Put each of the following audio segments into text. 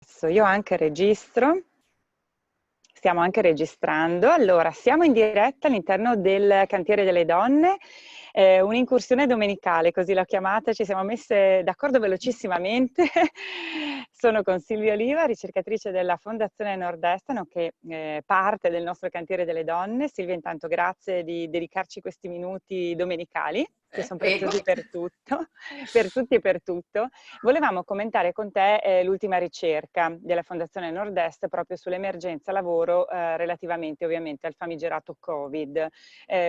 Adesso io anche registro, stiamo anche registrando. Allora, siamo in diretta all'interno del Cantiere delle Donne, un'incursione domenicale, così l'ho chiamata, ci siamo messe d'accordo velocissimamente. Sono con Silvia Oliva, ricercatrice della Fondazione Nord-Est, nonché parte del nostro Cantiere delle Donne. Silvia, intanto grazie di dedicarci questi minuti domenicali, che sono Prego. preziosi per tutto, per tutti e per tutto. Volevamo commentare con te l'ultima ricerca della Fondazione Nord-Est proprio sull'emergenza lavoro relativamente ovviamente al famigerato Covid.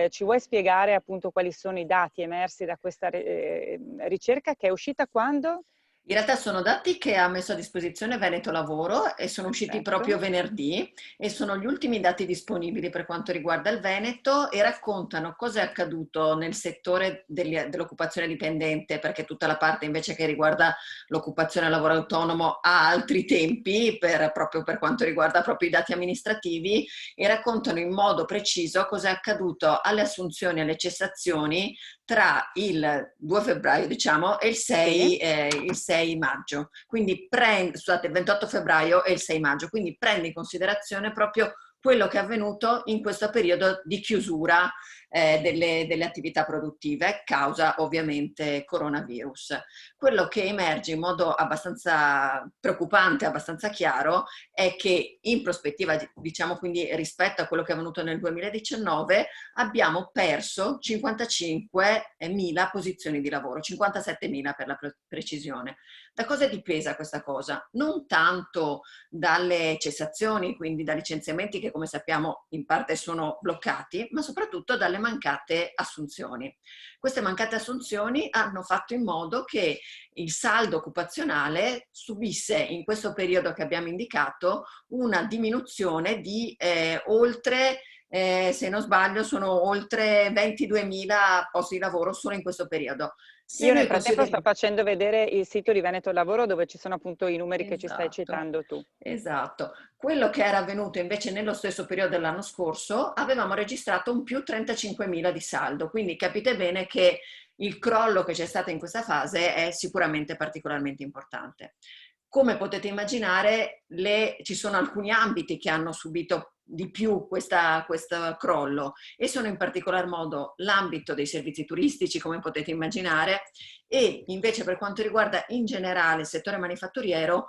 Ci vuoi spiegare appunto quali sono i dati emersi da questa ricerca che è uscita quando? In realtà sono dati che ha messo a disposizione Veneto Lavoro e sono usciti Perfetto. proprio venerdì e sono gli ultimi dati disponibili per quanto riguarda il Veneto e raccontano cosa è accaduto nel settore dell'occupazione dipendente, perché tutta la parte invece che riguarda l'occupazione a lavoro autonomo ha altri tempi proprio per quanto riguarda proprio i dati amministrativi, e raccontano in modo preciso cosa è accaduto alle assunzioni e alle cessazioni tra il 2 febbraio, diciamo, e Sì. il 6 maggio. Quindi scusate, il 28 febbraio e il 6 maggio. Quindi prende in considerazione proprio quello che è avvenuto in questo periodo di chiusura delle attività produttive, causa ovviamente coronavirus. Quello che emerge in modo abbastanza preoccupante, abbastanza chiaro, è che in prospettiva, diciamo quindi rispetto a quello che è avvenuto nel 2019, abbiamo perso 55.000 posizioni di lavoro, 57.000 per la precisione. Da cosa è dipesa questa cosa? Non tanto dalle cessazioni, quindi da licenziamenti che come sappiamo in parte sono bloccati, ma soprattutto dalle mancate assunzioni. Queste mancate assunzioni hanno fatto in modo che il saldo occupazionale subisse in questo periodo che abbiamo indicato una diminuzione di se non sbaglio, sono oltre 22.000 posti di lavoro solo in questo periodo. Se Io nel noi frattempo sto consideriamo... facendo vedere il sito di Veneto Lavoro dove ci sono appunto i numeri che ci stai Esatto, citando tu. esatto. Quello che era avvenuto invece nello stesso periodo dell'anno scorso, avevamo registrato un più 35.000 di saldo, quindi capite bene che il crollo che c'è stato in questa fase è sicuramente particolarmente importante. Come potete immaginare, ci sono alcuni ambiti che hanno subito di più questo crollo e sono in particolar modo l'ambito dei servizi turistici, come potete immaginare, e invece per quanto riguarda in generale il settore manifatturiero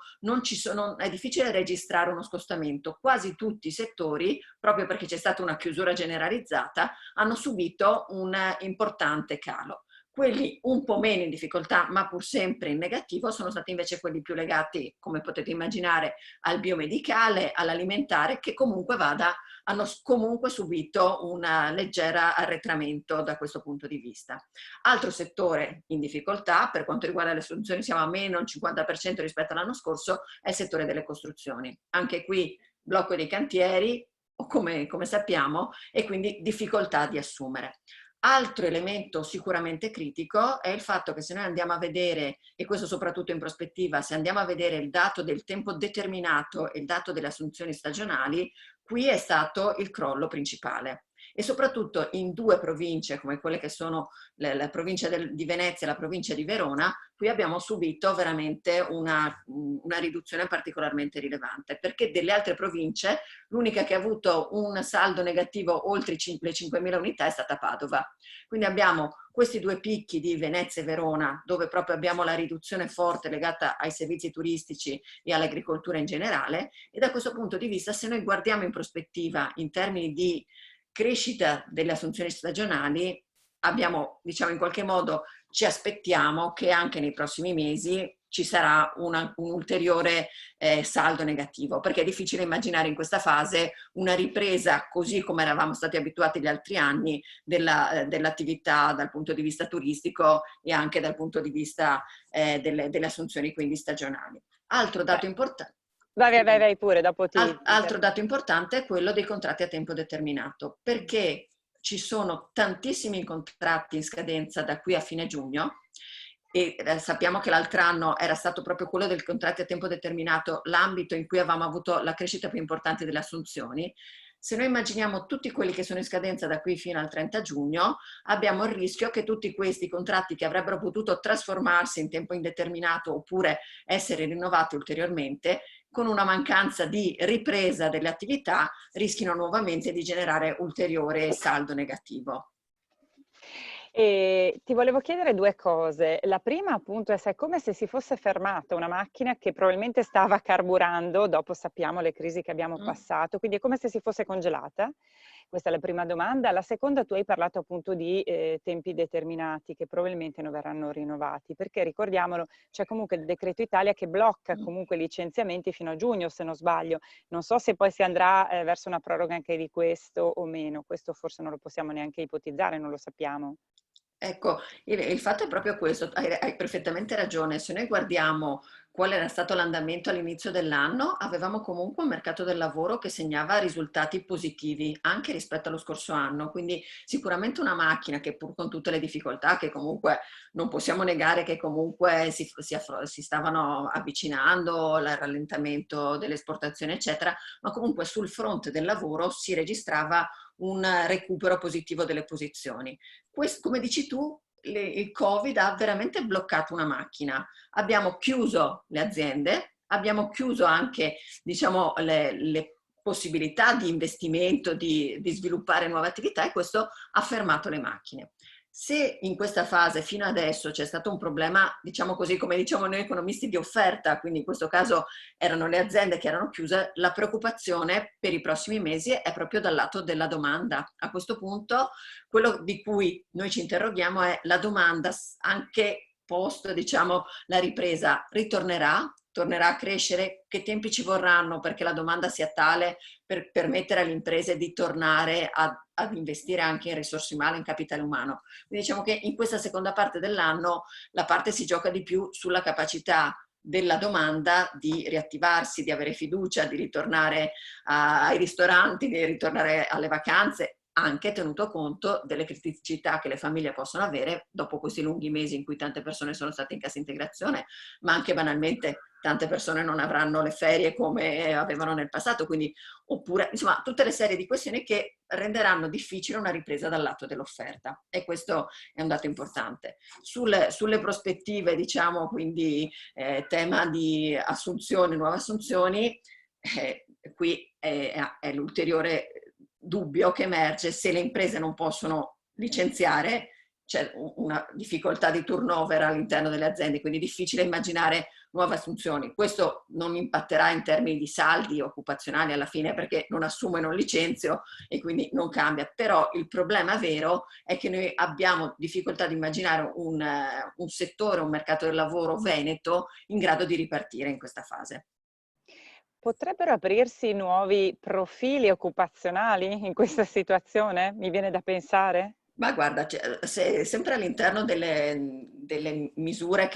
è difficile registrare uno scostamento. Quasi tutti i settori, proprio perché c'è stata una chiusura generalizzata, hanno subito un importante calo. Quelli un po' meno in difficoltà, ma pur sempre in negativo, sono stati invece quelli più legati, come potete immaginare, al biomedicale, all'alimentare, che comunque hanno comunque subito un leggero arretramento da questo punto di vista. Altro settore in difficoltà, per quanto riguarda le assunzioni siamo a meno il 50% rispetto all'anno scorso, è il settore delle costruzioni. Anche qui blocco dei cantieri, come sappiamo, e quindi difficoltà di assumere. Altro elemento sicuramente critico è il fatto che se noi andiamo a vedere, e questo soprattutto in prospettiva, se andiamo a vedere il dato del tempo determinato e il dato delle assunzioni stagionali, qui è stato il crollo principale. E soprattutto in due province come quelle che sono la provincia di Venezia e la provincia di Verona, qui abbiamo subito veramente una riduzione particolarmente rilevante, perché delle altre province l'unica che ha avuto un saldo negativo oltre le 5.000 unità è stata Padova. Quindi abbiamo questi due picchi di Venezia e Verona, dove proprio abbiamo la riduzione forte legata ai servizi turistici e all'agricoltura in generale, e da questo punto di vista, se noi guardiamo in prospettiva in termini di crescita delle assunzioni stagionali, abbiamo, diciamo in qualche modo, ci aspettiamo che anche nei prossimi mesi ci sarà un ulteriore saldo negativo, perché è difficile immaginare in questa fase una ripresa così come eravamo stati abituati gli altri anni dell'attività dal punto di vista turistico e anche dal punto di vista delle assunzioni quindi stagionali. Altro dato Beh, importante. vai pure, dopo ti Altro dato interrompo. importante è quello dei contratti a tempo determinato, perché ci sono tantissimi contratti in scadenza da qui a fine giugno e sappiamo che l'altro anno era stato proprio quello del contratti a tempo determinato l'ambito in cui avevamo avuto la crescita più importante delle assunzioni. Se noi immaginiamo tutti quelli che sono in scadenza da qui fino al 30 giugno, abbiamo il rischio che tutti questi contratti che avrebbero potuto trasformarsi in tempo indeterminato oppure essere rinnovati ulteriormente con una mancanza di ripresa delle attività rischino nuovamente di generare ulteriore saldo negativo. E ti volevo chiedere due cose. La prima appunto è se è come se si fosse fermata una macchina che probabilmente stava carburando, dopo sappiamo le crisi che abbiamo passato, quindi è come se si fosse congelata. Questa è la prima domanda. La seconda, tu hai parlato appunto di tempi determinati che probabilmente non verranno rinnovati, perché ricordiamolo, c'è comunque il decreto Italia che blocca comunque i licenziamenti fino a giugno, se non sbaglio. Non so se poi si andrà verso una proroga anche di questo o meno, questo forse non lo possiamo neanche ipotizzare, non lo sappiamo. Ecco, il fatto è proprio questo, hai perfettamente ragione. Se noi guardiamo qual era stato l'andamento all'inizio dell'anno, avevamo comunque un mercato del lavoro che segnava risultati positivi anche rispetto allo scorso anno. Quindi sicuramente una macchina che, pur con tutte le difficoltà che comunque non possiamo negare, che comunque si stavano avvicinando al rallentamento dell'esportazione, eccetera, ma comunque sul fronte del lavoro si registrava un recupero positivo delle posizioni. Questo, come dici tu, il Covid ha veramente bloccato una macchina. Abbiamo chiuso le aziende, abbiamo chiuso anche, diciamo, le possibilità di investimento, di sviluppare nuove attività, e questo ha fermato le macchine. Se in questa fase fino adesso c'è stato un problema, diciamo così, come diciamo noi economisti, di offerta, quindi in questo caso erano le aziende che erano chiuse, la preoccupazione per i prossimi mesi è proprio dal lato della domanda. A questo punto quello di cui noi ci interroghiamo è la domanda, anche post, diciamo, la ripresa, tornerà a crescere? Che tempi ci vorranno perché la domanda sia tale per permettere alle imprese di tornare ad investire anche in risorse umane, in capitale umano? Quindi diciamo che in questa seconda parte dell'anno la parte si gioca di più sulla capacità della domanda di riattivarsi, di avere fiducia, di ritornare ai ristoranti, di ritornare alle vacanze, anche tenuto conto delle criticità che le famiglie possono avere dopo questi lunghi mesi in cui tante persone sono state in cassa integrazione, ma anche banalmente tante persone non avranno le ferie come avevano nel passato, quindi, oppure, insomma, tutte le serie di questioni che renderanno difficile una ripresa dal lato dell'offerta, e questo è un dato importante. Sulle prospettive, diciamo, quindi tema di assunzioni, nuove assunzioni, qui è l'ulteriore dubbio che emerge: se le imprese non possono licenziare, c'è una difficoltà di turnover all'interno delle aziende, quindi è difficile immaginare nuove assunzioni. Questo non impatterà in termini di saldi occupazionali alla fine, perché non assumo e non licenzio e quindi non cambia. Però il problema vero è che noi abbiamo difficoltà di immaginare un settore, un mercato del lavoro veneto in grado di ripartire in questa fase. Potrebbero aprirsi nuovi profili occupazionali in questa situazione? Mi viene da pensare? Ma guarda, sempre all'interno delle misure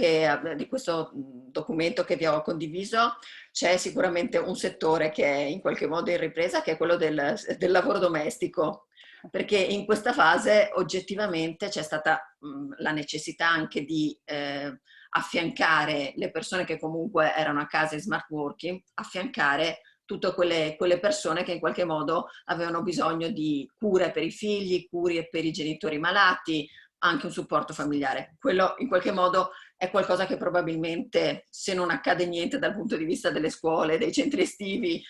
di questo documento che vi ho condiviso, c'è sicuramente un settore che è in qualche modo in ripresa, che è quello del lavoro domestico, perché in questa fase oggettivamente c'è stata la necessità anche di affiancare le persone che comunque erano a casa in smart working, affiancare tutte quelle persone che in qualche modo avevano bisogno di cure per i figli, cure per i genitori malati, anche un supporto familiare. Quello in qualche modo è qualcosa che probabilmente, se non accade niente dal punto di vista delle scuole, dei centri estivi,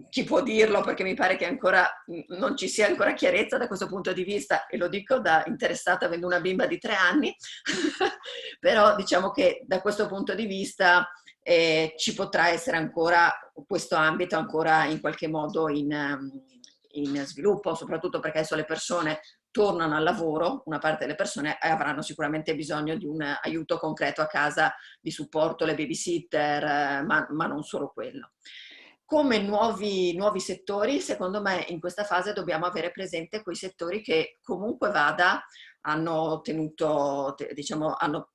chi può dirlo, perché mi pare che ancora non ci sia ancora chiarezza da questo punto di vista, e lo dico da interessata avendo una bimba di 3 anni, però diciamo che da questo punto di vista ci potrà essere ancora questo ambito ancora in qualche modo in sviluppo, soprattutto perché adesso le persone tornano al lavoro, una parte delle persone avranno sicuramente bisogno di un aiuto concreto a casa, di supporto, le babysitter, ma non solo quello. Come nuovi settori, secondo me in questa fase dobbiamo avere presente quei settori che comunque vada hanno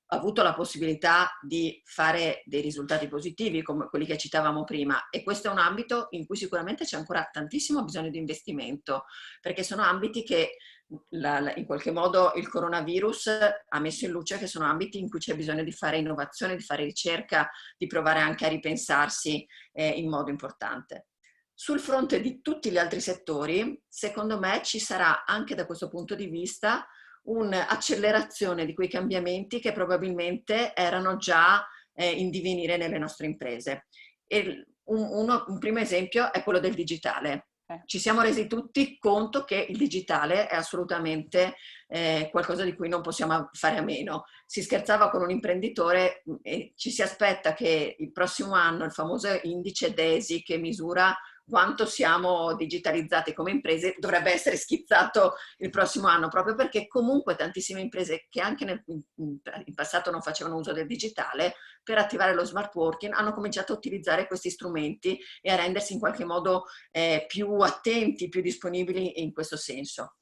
avuto la possibilità di fare dei risultati positivi come quelli che citavamo prima, e questo è un ambito in cui sicuramente c'è ancora tantissimo bisogno di investimento, perché sono ambiti che in qualche modo il coronavirus ha messo in luce che sono ambiti in cui c'è bisogno di fare innovazione, di fare ricerca, di provare anche a ripensarsi in modo importante. Sul fronte di tutti gli altri settori, secondo me ci sarà anche da questo punto di vista un'accelerazione di quei cambiamenti che probabilmente erano già in divenire nelle nostre imprese. E Un primo esempio è quello del digitale. Ci siamo resi tutti conto che il digitale è assolutamente qualcosa di cui non possiamo fare a meno. Si scherzava con un imprenditore e ci si aspetta che il prossimo anno il famoso indice DESI, che misura quanto siamo digitalizzati come imprese, dovrebbe essere schizzato il prossimo anno, proprio perché comunque tantissime imprese che anche in passato non facevano uso del digitale, per attivare lo smart working hanno cominciato a utilizzare questi strumenti e a rendersi in qualche modo più attenti, più disponibili in questo senso.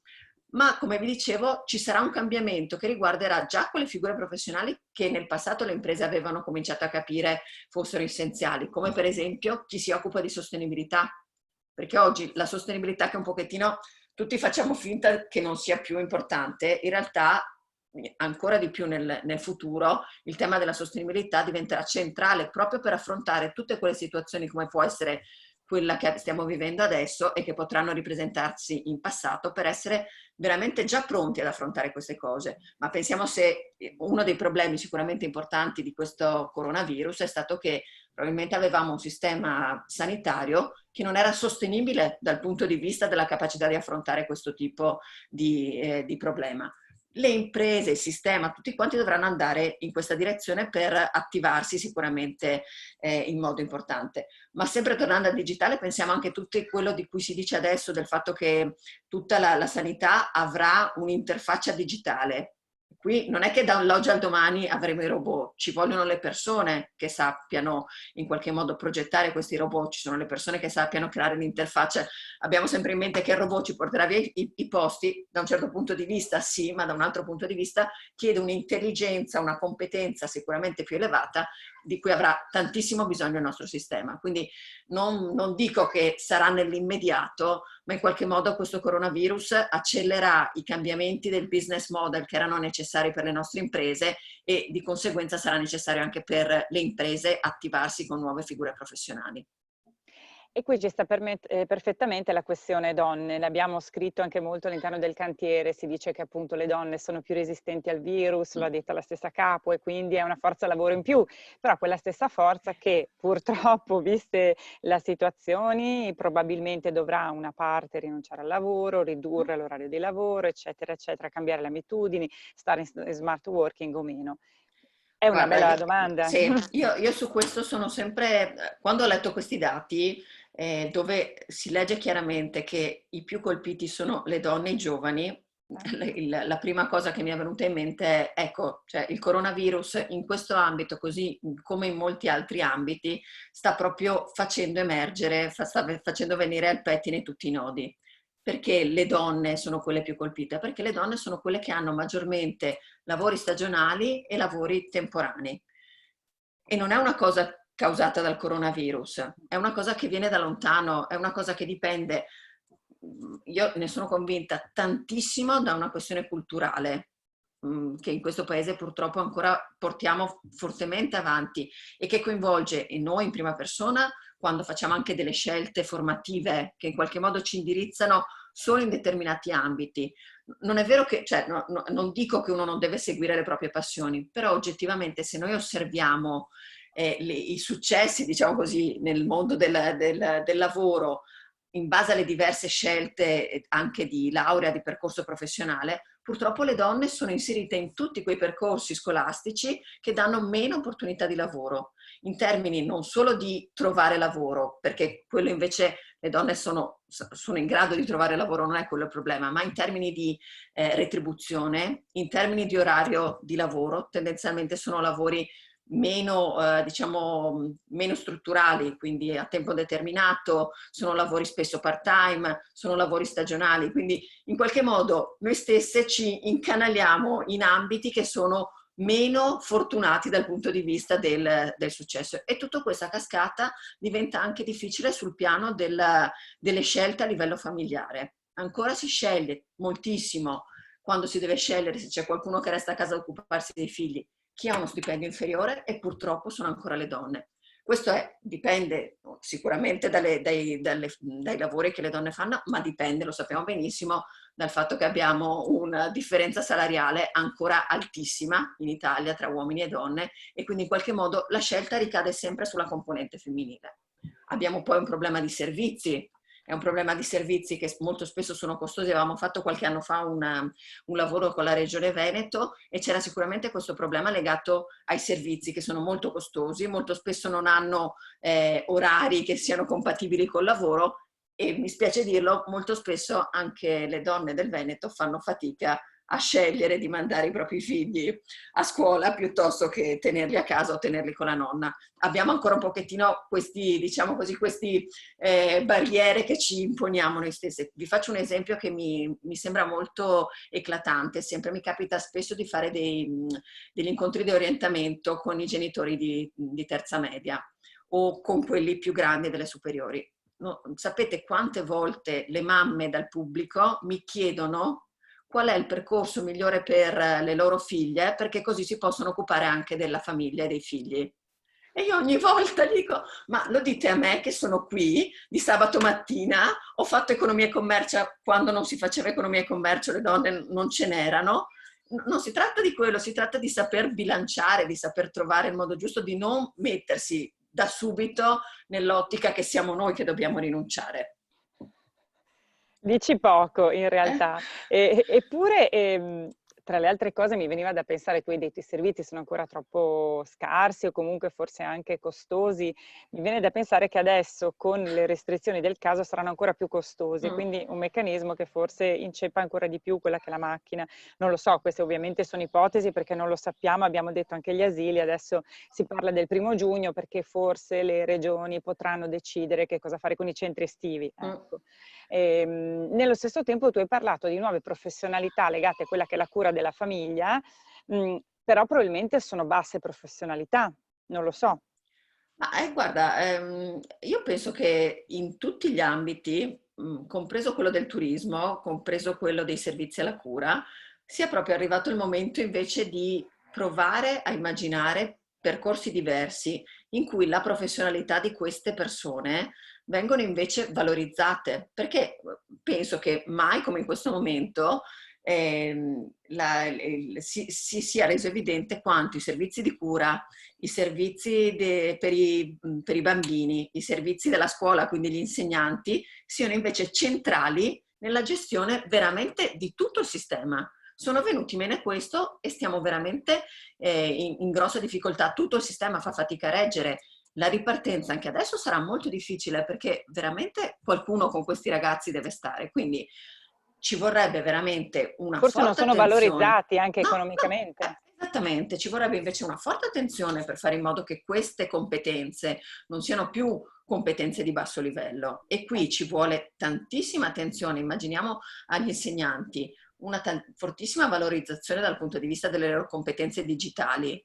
Ma come vi dicevo, ci sarà un cambiamento che riguarderà già quelle figure professionali che nel passato le imprese avevano cominciato a capire fossero essenziali, come per esempio chi si occupa di sostenibilità, perché oggi la sostenibilità, che un pochettino tutti facciamo finta che non sia più importante, in realtà ancora di più nel futuro il tema della sostenibilità diventerà centrale proprio per affrontare tutte quelle situazioni come può essere quella che stiamo vivendo adesso e che potranno ripresentarsi in passato, per essere veramente già pronti ad affrontare queste cose. Ma pensiamo, se uno dei problemi sicuramente importanti di questo coronavirus è stato che probabilmente avevamo un sistema sanitario che non era sostenibile dal punto di vista della capacità di affrontare questo tipo di problema. Le imprese, il sistema, tutti quanti dovranno andare in questa direzione per attivarsi sicuramente in modo importante. Ma sempre tornando al digitale, pensiamo anche a tutto quello di cui si dice adesso, del fatto che tutta la sanità avrà un'interfaccia digitale. Qui non è che dall'oggi al domani avremo i robot, ci vogliono le persone che sappiano in qualche modo progettare questi robot, ci sono le persone che sappiano creare l'interfaccia. Abbiamo sempre in mente che il robot ci porterà via i posti, da un certo punto di vista sì, ma da un altro punto di vista chiede un'intelligenza, una competenza sicuramente più elevata, di cui avrà tantissimo bisogno il nostro sistema. Quindi non dico che sarà nell'immediato, ma in qualche modo questo coronavirus accelererà i cambiamenti del business model che erano necessari per le nostre imprese, e di conseguenza sarà necessario anche per le imprese attivarsi con nuove figure professionali. E qui ci sta perfettamente la questione donne, l'abbiamo scritto anche molto all'interno del cantiere, si dice che appunto le donne sono più resistenti al virus, lo ha detto la stessa capo, e quindi è una forza lavoro in più, però quella stessa forza che purtroppo, viste le situazioni, probabilmente dovrà una parte rinunciare al lavoro, ridurre l'orario di lavoro, eccetera, eccetera, cambiare le abitudini, stare in smart working o meno. È una Guarda, bella domanda. sì, io su questo sono sempre, quando ho letto questi dati, dove si legge chiaramente che i più colpiti sono le donne e i giovani, la prima cosa che mi è venuta in mente è, ecco, cioè il coronavirus in questo ambito, così come in molti altri ambiti, sta proprio facendo emergere, sta facendo venire al pettine tutti i nodi. Perché le donne sono quelle più colpite? Perché le donne sono quelle che hanno maggiormente lavori stagionali e lavori temporanei. E non è una cosa causata dal coronavirus, è una cosa che viene da lontano, è una cosa che dipende, io ne sono convinta, tantissimo da una questione culturale che in questo paese purtroppo ancora portiamo fortemente avanti, e che coinvolge noi in prima persona quando facciamo anche delle scelte formative che in qualche modo ci indirizzano solo in determinati ambiti. Non è vero che, cioè, non dico che uno non deve seguire le proprie passioni, però oggettivamente se noi osserviamo i successi, diciamo così, nel mondo del lavoro, in base alle diverse scelte anche di laurea, di percorso professionale, purtroppo le donne sono inserite in tutti quei percorsi scolastici che danno meno opportunità di lavoro, in termini non solo di trovare lavoro, perché quello invece le donne sono in grado di trovare lavoro, non è quello il problema, ma in termini di retribuzione, in termini di orario di lavoro, tendenzialmente sono lavori meno, diciamo, meno strutturali, quindi a tempo determinato, sono lavori spesso part-time, sono lavori stagionali, quindi in qualche modo noi stesse ci incanaliamo in ambiti che sono meno fortunati dal punto di vista del successo, e tutta questa cascata diventa anche difficile sul piano delle scelte a livello familiare. Ancora si sceglie moltissimo quando si deve scegliere se c'è qualcuno che resta a casa a occuparsi dei figli, chi ha uno stipendio inferiore, e purtroppo sono ancora le donne. Questo dipende sicuramente dai lavori che le donne fanno, ma dipende, lo sappiamo benissimo, dal fatto che abbiamo una differenza salariale ancora altissima in Italia tra uomini e donne, e quindi in qualche modo la scelta ricade sempre sulla componente femminile. Abbiamo poi un problema di servizi. È un problema di servizi che molto spesso sono costosi. Avevamo fatto qualche anno fa un lavoro con la Regione Veneto e c'era sicuramente questo problema legato ai servizi che sono molto costosi, molto spesso non hanno orari che siano compatibili col lavoro e mi spiace dirlo, molto spesso anche le donne del Veneto fanno fatica a scegliere di mandare i propri figli a scuola piuttosto che tenerli a casa o tenerli con la nonna. Abbiamo ancora un pochettino questi, diciamo così, questi barriere che ci imponiamo noi stessi. Vi faccio un esempio che mi sembra molto eclatante. Sempre mi capita spesso di fare degli incontri di orientamento con i genitori di terza media o con quelli più grandi delle superiori. No, sapete quante volte le mamme dal pubblico mi chiedono qual è il percorso migliore per le loro figlie, perché così si possono occupare anche della famiglia e dei figli. E io ogni volta dico, ma lo dite a me che sono qui di sabato mattina, ho fatto economia e commercio quando non si faceva economia e commercio, le donne non ce n'erano. Non si tratta di quello, si tratta di saper bilanciare, di saper trovare il modo giusto, di non mettersi da subito nell'ottica che siamo noi che dobbiamo rinunciare. Dici poco in Eh? realtà, eppure tra le altre cose mi veniva da pensare, tu hai detto i servizi sono ancora troppo scarsi o comunque forse anche costosi, mi viene da pensare che adesso con le restrizioni del caso saranno ancora più costosi, quindi un meccanismo che forse inceppa ancora di più quella che è la macchina. Non lo so, queste ovviamente sono ipotesi perché non lo sappiamo, abbiamo detto anche gli asili, adesso si parla del 1° giugno perché forse le regioni potranno decidere che cosa fare con i centri estivi. Ecco. Nello stesso tempo tu hai parlato di nuove professionalità legate a quella che è la cura della famiglia, però probabilmente sono basse professionalità, non lo so. Ma guarda, io penso che in tutti gli ambiti, compreso quello del turismo, compreso quello dei servizi alla cura, sia proprio arrivato il momento invece di provare a immaginare percorsi diversi in cui la professionalità di queste persone vengono invece valorizzate, perché penso che mai come in questo momento si sia reso evidente quanto i servizi di cura, i servizi per i bambini, i servizi della scuola, quindi gli insegnanti, siano invece centrali nella gestione veramente di tutto il sistema. Sono venuti meno questo e stiamo veramente in grossa difficoltà. Tutto il sistema fa fatica a reggere. La ripartenza anche adesso sarà molto difficile perché veramente qualcuno con questi ragazzi deve stare. Quindi ci vorrebbe veramente una Forse non forte sono attenzione. valorizzati anche No, economicamente. esattamente, ci vorrebbe invece una forte attenzione per fare in modo che queste competenze non siano più competenze di basso livello. E qui ci vuole tantissima attenzione. Immaginiamo agli insegnanti una fortissima valorizzazione dal punto di vista delle loro competenze digitali,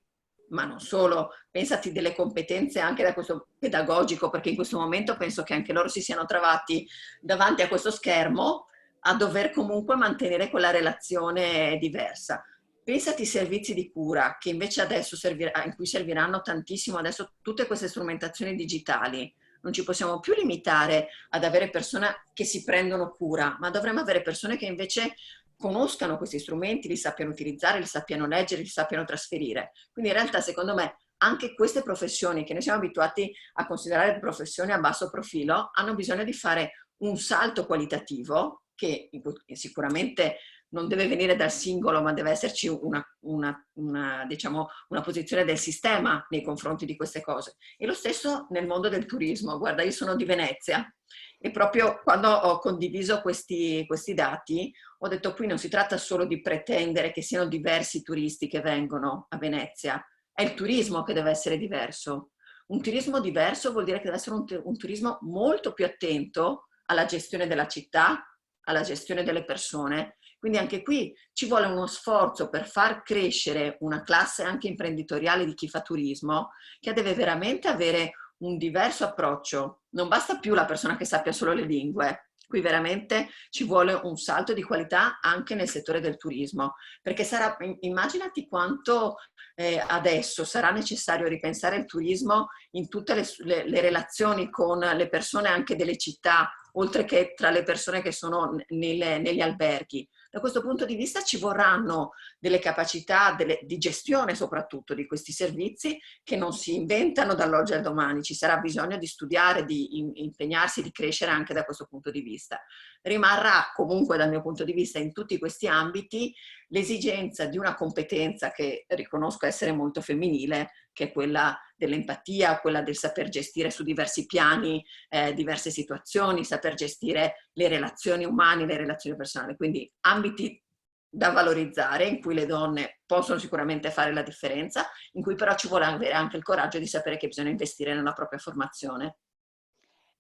ma non solo, pensati delle competenze anche da questo pedagogico, perché in questo momento penso che anche loro si siano trovati davanti a questo schermo a dover comunque mantenere quella relazione diversa. Pensati ai servizi di cura che invece adesso in cui serviranno tantissimo adesso tutte queste strumentazioni digitali. Non ci possiamo più limitare ad avere persone che si prendono cura, ma dovremmo avere persone che invece conoscano questi strumenti, li sappiano utilizzare, li sappiano leggere, li sappiano trasferire. Quindi in realtà secondo me anche queste professioni che noi siamo abituati a considerare professioni a basso profilo hanno bisogno di fare un salto qualitativo che sicuramente non deve venire dal singolo, ma deve esserci diciamo, una posizione del sistema nei confronti di queste cose. E lo stesso nel mondo del turismo. Guarda, io sono di Venezia e proprio quando ho condiviso questi dati ho detto qui non si tratta solo di pretendere che siano diversi i turisti che vengono a Venezia, è il turismo che deve essere diverso. Un turismo diverso vuol dire che deve essere un turismo molto più attento alla gestione della città, alla gestione delle persone. Quindi anche qui ci vuole uno sforzo per far crescere una classe anche imprenditoriale di chi fa turismo, che deve veramente avere un diverso approccio. Non basta più la persona che sappia solo le lingue. Qui veramente ci vuole un salto di qualità anche nel settore del turismo, perché immaginati quanto adesso sarà necessario ripensare il turismo in tutte le relazioni con le persone anche delle città oltre che tra le persone che sono negli alberghi. Da questo punto di vista ci vorranno delle capacità di gestione soprattutto di questi servizi che non si inventano dall'oggi al domani, ci sarà bisogno di studiare, di impegnarsi, di crescere anche da questo punto di vista. Rimarrà comunque dal mio punto di vista in tutti questi ambiti l'esigenza di una competenza che riconosco essere molto femminile, che è quella dell'empatia, quella del saper gestire su diversi piani diverse situazioni, saper gestire le relazioni umane, le relazioni personali, quindi ambiti da valorizzare in cui le donne possono sicuramente fare la differenza, in cui però ci vuole avere anche il coraggio di sapere che bisogna investire nella propria formazione.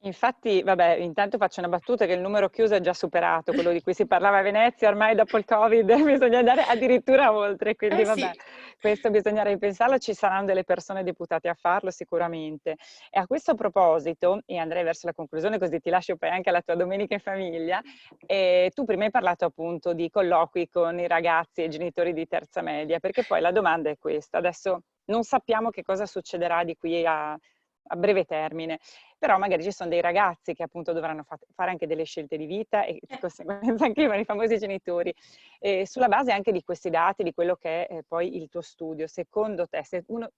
Infatti, vabbè, intanto faccio una battuta che il numero chiuso è già superato, quello di cui si parlava a Venezia, ormai dopo il Covid bisogna andare addirittura oltre, quindi vabbè, Sì. questo bisogna ripensarlo, ci saranno delle persone deputate a farlo sicuramente. E a questo proposito, e andrei verso la conclusione così ti lascio poi anche alla tua domenica in famiglia, tu prima hai parlato appunto di colloqui con i ragazzi e i genitori di terza media, perché poi la domanda è questa, adesso non sappiamo che cosa succederà di qui a breve termine, però magari ci sono dei ragazzi che appunto dovranno fare anche delle scelte di vita e di conseguenza anche i famosi genitori. Sulla base anche di questi dati, di quello che è poi il tuo studio, secondo te,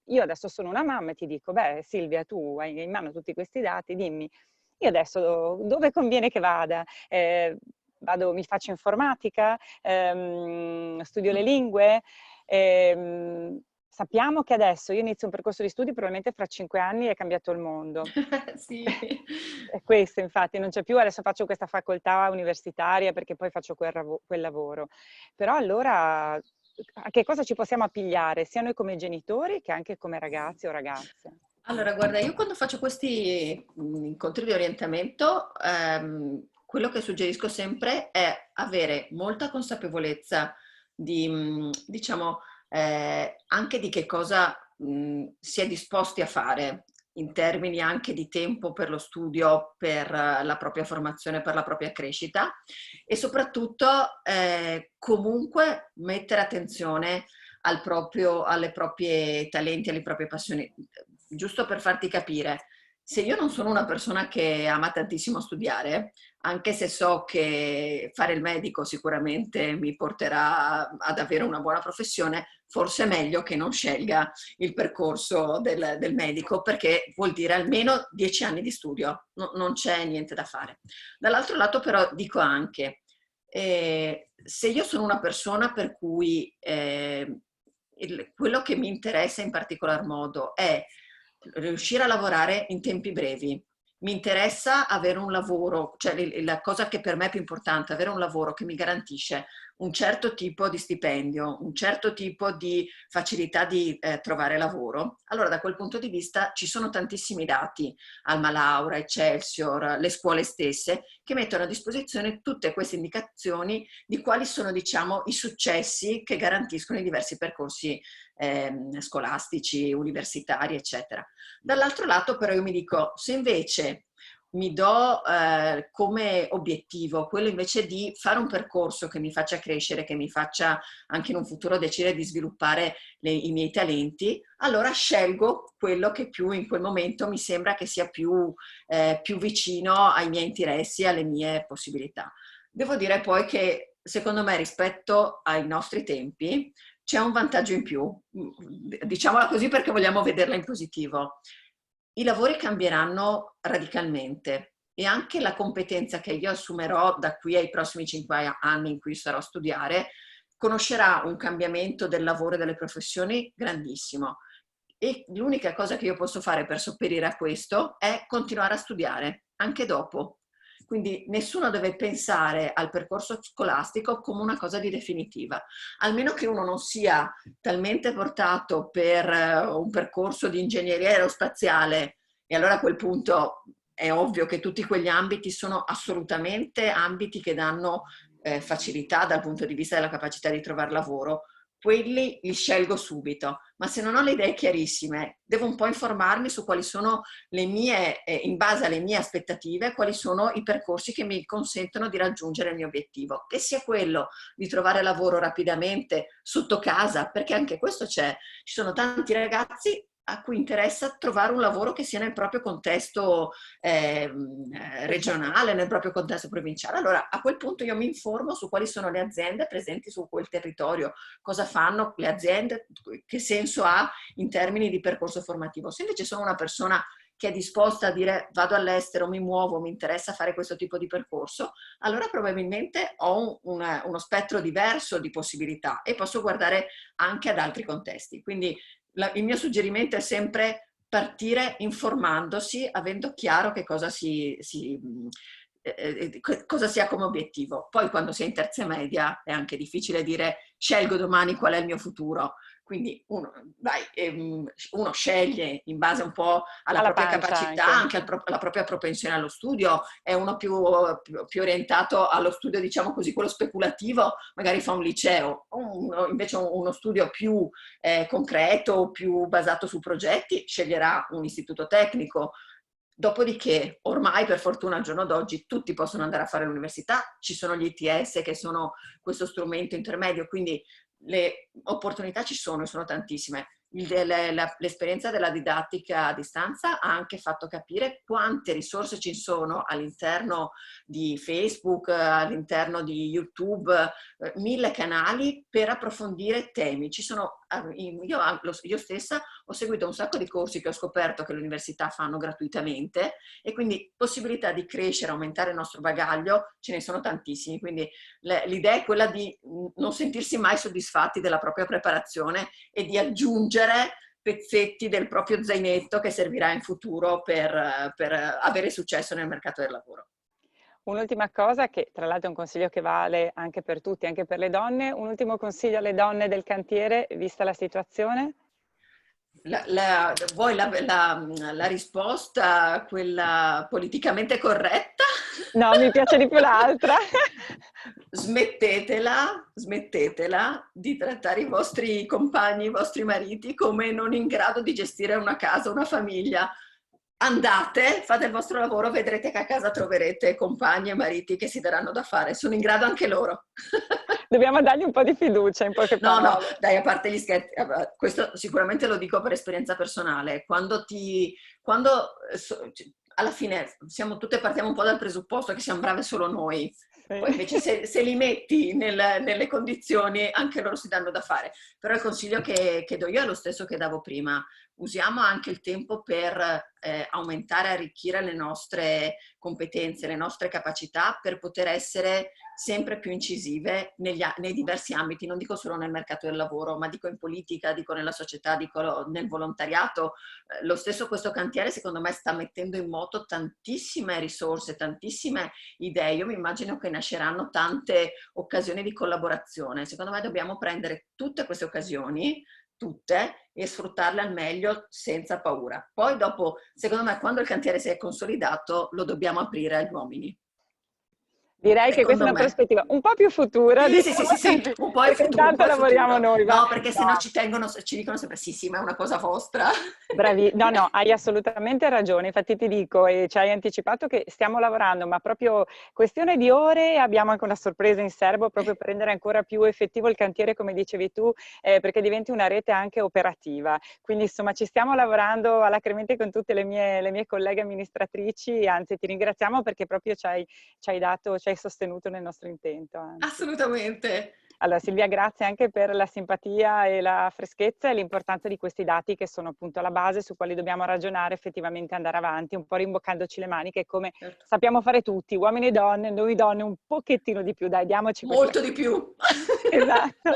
io adesso sono una mamma e ti dico, beh Silvia, tu hai in mano tutti questi dati, dimmi, io adesso dove conviene che vada? Mi faccio informatica? Studio le lingue? Sappiamo che adesso io inizio un percorso di studi, probabilmente fra 5 anni è cambiato il mondo. Sì. È questo, infatti, non c'è più adesso faccio questa facoltà universitaria perché poi faccio quel lavoro. Però allora a che cosa ci possiamo appigliare, sia noi come genitori che anche come ragazzi o ragazze? Allora, guarda, io quando faccio questi incontri di orientamento, quello che suggerisco sempre è avere molta consapevolezza di, diciamo, anche di che cosa si è disposti a fare in termini anche di tempo per lo studio, per la propria formazione, per la propria crescita e soprattutto comunque mettere attenzione alle proprie talenti, alle proprie passioni. Giusto per farti capire, se io non sono una persona che ama tantissimo studiare, anche se so che fare il medico sicuramente mi porterà ad avere una buona professione, forse è meglio che non scelga il percorso del medico perché vuol dire almeno 10 anni di studio, non c'è niente da fare. Dall'altro lato però dico anche, se io sono una persona per cui quello che mi interessa in particolar modo è riuscire a lavorare in tempi brevi. Mi interessa avere un lavoro, cioè la cosa che per me è più importante, avere un lavoro che mi garantisce un certo tipo di stipendio, un certo tipo di facilità di trovare lavoro. Allora da quel punto di vista ci sono tantissimi dati, Alma Laura, Excelsior, le scuole stesse, che mettono a disposizione tutte queste indicazioni di quali sono, diciamo, i successi che garantiscono i diversi percorsi scolastici, universitari, eccetera. Dall'altro lato però io mi dico, se invece mi do come obiettivo quello invece di fare un percorso che mi faccia crescere, che mi faccia anche in un futuro decidere di sviluppare i miei talenti, allora scelgo quello che più in quel momento mi sembra che sia più vicino ai miei interessi, alle mie possibilità. Devo dire poi che secondo me rispetto ai nostri tempi c'è un vantaggio in più, diciamola così perché vogliamo vederla in positivo. I lavori cambieranno radicalmente e anche la competenza che io assumerò da qui ai prossimi 5 anni in cui sarò a studiare conoscerà un cambiamento del lavoro e delle professioni grandissimo. E l'unica cosa che io posso fare per sopperire a questo è continuare a studiare, anche dopo. Quindi nessuno deve pensare al percorso scolastico come una cosa di definitiva, almeno che uno non sia talmente portato per un percorso di ingegneria aerospaziale e allora a quel punto è ovvio che tutti quegli ambiti sono assolutamente ambiti che danno facilità dal punto di vista della capacità di trovare lavoro. Quelli li scelgo subito, ma se non ho le idee chiarissime, devo un po' informarmi su quali sono le mie, in base alle mie aspettative, quali sono i percorsi che mi consentono di raggiungere il mio obiettivo, che sia quello di trovare lavoro rapidamente sotto casa, perché anche questo c'è. Ci sono tanti ragazzi a cui interessa trovare un lavoro che sia nel proprio contesto regionale, nel proprio contesto provinciale. Allora, a quel punto io mi informo su quali sono le aziende presenti su quel territorio, cosa fanno le aziende, che senso ha in termini di percorso formativo. Se invece sono una persona che è disposta a dire vado all'estero, mi muovo, mi interessa fare questo tipo di percorso, allora probabilmente ho uno spettro diverso di possibilità e posso guardare anche ad altri contesti. Quindi il mio suggerimento è sempre partire informandosi, avendo chiaro che cosa cosa si ha come obiettivo. Poi quando si è in terza media è anche difficile dire scelgo domani qual è il mio futuro. Quindi uno sceglie in base un po' alla propria capacità, anche alla propria propensione allo studio. È uno più orientato allo studio, diciamo così, quello speculativo, magari fa un liceo. Invece uno studio più concreto, più basato su progetti, sceglierà un istituto tecnico. Dopodiché, ormai per fortuna al giorno d'oggi tutti possono andare a fare l'università, ci sono gli ITS che sono questo strumento intermedio, quindi le opportunità ci sono tantissime. L'esperienza della didattica a distanza ha anche fatto capire quante risorse ci sono all'interno di Facebook, all'interno di YouTube, 1000 canali per approfondire temi. Io stessa ho seguito un sacco di corsi che ho scoperto che le università fanno gratuitamente e quindi possibilità di crescere, aumentare il nostro bagaglio, ce ne sono tantissimi. Quindi l'idea è quella di non sentirsi mai soddisfatti della propria preparazione e di aggiungere pezzetti del proprio zainetto che servirà in futuro per avere successo nel mercato del lavoro. Un'ultima cosa, che tra l'altro è un consiglio che vale anche per tutti, anche per le donne, un ultimo consiglio alle donne del cantiere, vista la situazione? Vuoi la risposta, quella politicamente corretta? No, mi piace di più l'altra. Smettetela di trattare i vostri compagni, i vostri mariti come non in grado di gestire una casa, una famiglia. Andate, fate il vostro lavoro, vedrete che a casa troverete compagni e mariti che si daranno da fare. Sono in grado anche loro. Dobbiamo dargli un po' di fiducia, in poche parole. No, dai, a parte gli scherzi, questo sicuramente lo dico per esperienza personale. Alla fine partiamo un po' dal presupposto che siamo brave solo noi. Sì. Poi invece se li metti nelle condizioni, anche loro si danno da fare. Però il consiglio che do io è lo stesso che davo prima. Usiamo anche il tempo per aumentare e arricchire le nostre competenze, le nostre capacità per poter essere sempre più incisive nei diversi ambiti, non dico solo nel mercato del lavoro, ma dico in politica, dico nella società, dico nel volontariato. Lo stesso questo cantiere secondo me sta mettendo in moto tantissime risorse, tantissime idee. Io mi immagino che nasceranno tante occasioni di collaborazione. Secondo me dobbiamo prendere tutte queste occasioni, e sfruttarle al meglio senza paura. Poi dopo, secondo me, quando il cantiere si è consolidato, lo dobbiamo aprire agli uomini. Direi che questa è una prospettiva un po' più futura. Sì, un po' il futuro. Intanto lavoriamo noi. No, perché sennò ci dicono sempre sì, ma è una cosa vostra. Bravi, no, hai assolutamente ragione. Infatti ti dico, e ci hai anticipato che stiamo lavorando, ma proprio questione di ore, abbiamo anche una sorpresa in serbo proprio per rendere ancora più effettivo il cantiere, come dicevi tu, perché diventi una rete anche operativa. Quindi insomma ci stiamo lavorando alacremente con tutte le mie colleghe amministratrici, anzi ti ringraziamo perché proprio ci hai sostenuto nel nostro intento. Anzi. Assolutamente. Allora Silvia, grazie anche per la simpatia e la freschezza e l'importanza di questi dati che sono appunto la base su quali dobbiamo ragionare, effettivamente andare avanti, un po' rimboccandoci le maniche come sappiamo fare tutti, uomini e donne, noi donne un pochettino di più, dai, diamoci molto di più. Esatto.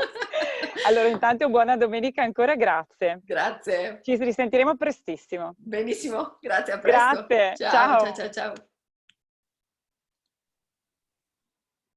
Allora intanto buona domenica ancora, grazie. Grazie. Ci risentiremo prestissimo. Benissimo, grazie, a presto. Grazie, Ciao.